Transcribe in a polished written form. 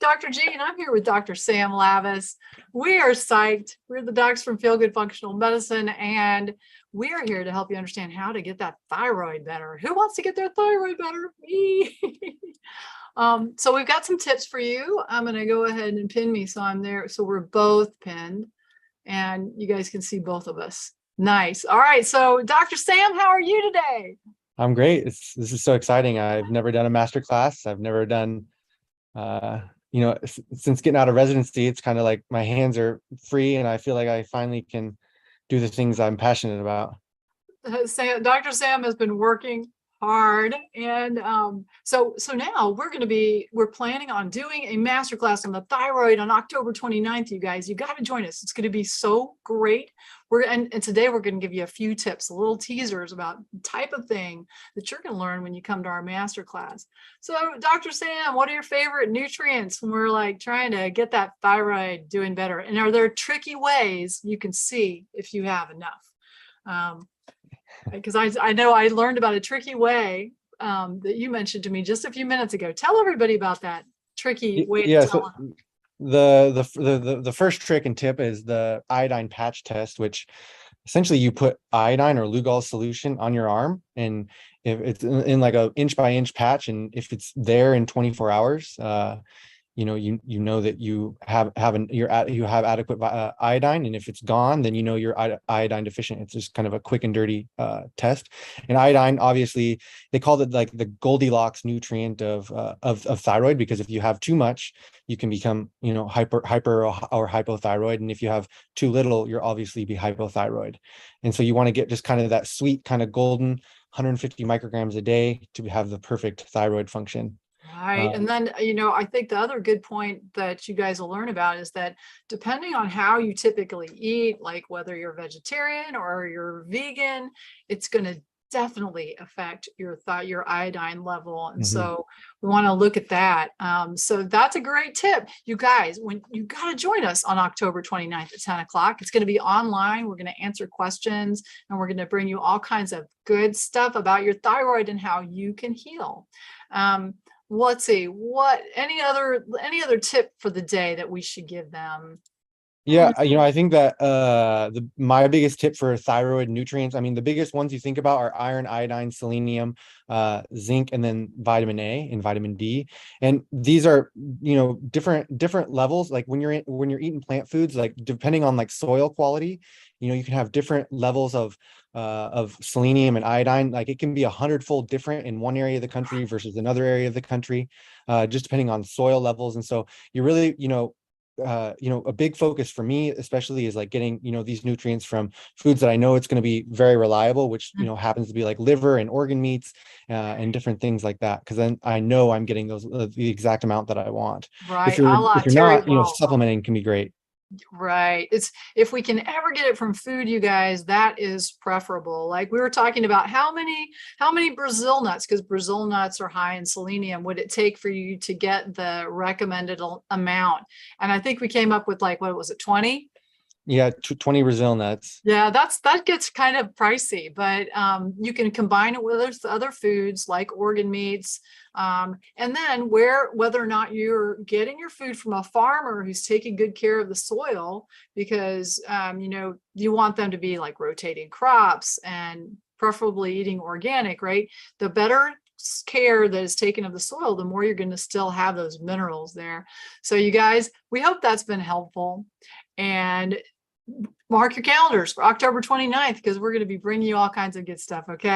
Dr. G, and I'm here with Dr. Sam Lavis. We are psyched. We're the docs from Feel Good Functional Medicine, and we are here to help you understand how to get that thyroid better. Who wants to get their thyroid better? Me. So we've got some tips for you. I'm going to go ahead and pin me so I'm there. So we're both pinned, and you guys can see both of us. Nice. All right. So Dr. Sam, how are you today? I'm great. This is so exciting. I've never done a masterclass. I've never done, since getting out of residency, it's kind of like my hands are free and I feel like I finally can do the things I'm passionate about. Dr. Sam has been working hard, and so now we're planning on doing a masterclass on the thyroid on October 29th. You guys, you got to join us. It's going to be so great. And today we're going to give you a few tips, little teasers about the type of thing that you're going to learn when you come to our masterclass. So Dr. Sam, what are your favorite nutrients when we're like trying to get that thyroid doing better? And are there tricky ways you can see if you have enough? Because I know I learned about a tricky way that you mentioned to me just a few minutes ago. Tell everybody about that tricky way to tell them. The first trick and tip is the iodine patch test, which essentially you put iodine or Lugol solution on your arm, and if it's in like a inch by inch patch, and if it's there in 24 hours, you know that you have adequate iodine, and if it's gone, then you know you're iodine deficient. It's just kind of a quick and dirty test. And iodine, obviously, they call it like the Goldilocks nutrient of thyroid, because if you have too much, you can become hyper or hypothyroid, and if you have too little, you'll obviously be hypothyroid. And so you want to get just kind of that sweet kind of golden 150 micrograms a day to have the perfect thyroid function. Right. And then, I think the other good point that you guys will learn about is that depending on how you typically eat, like whether you're vegetarian or you're vegan, it's going to definitely affect your iodine level. And so we want to look at that. So that's a great tip. You guys, when you got to join us on October 29th at 10 o'clock, it's going to be online. We're going to answer questions, and we're going to bring you all kinds of good stuff about your thyroid and how you can heal. Let's see, any other tip for the day that we should give them? Yeah, I think that my biggest tip for thyroid nutrients, I mean, the biggest ones you think about are iron, iodine, selenium, zinc, and then vitamin A and vitamin D. And these are, different levels. Like when you're eating plant foods, like depending on like soil quality, you can have different levels of selenium and iodine. Like it can be 100-fold different in one area of the country versus another area of the country, just depending on soil levels. And so you really, a big focus for me especially is like getting these nutrients from foods that I know it's going to be very reliable, which happens to be like liver and organ meats and different things like that, because then I know I'm getting those the exact amount that I want. Right. If you're not, supplementing can be great. Right. It's if we can ever get it from food, you guys, that is preferable. Like we were talking about how many Brazil nuts, because Brazil nuts are high in selenium, would it take for you to get the recommended amount? And I think we came up with like, what was it, 20? Yeah, 20 Brazil nuts. Yeah, that gets kind of pricey, but you can combine it with other foods like organ meats. And then whether or not you're getting your food from a farmer who's taking good care of the soil, because you want them to be like rotating crops and preferably eating organic, right? The better care that is taken of the soil, the more you're going to still have those minerals there. So you guys, we hope that's been helpful. And mark your calendars for October 29th, because we're going to be bringing you all kinds of good stuff. Okay.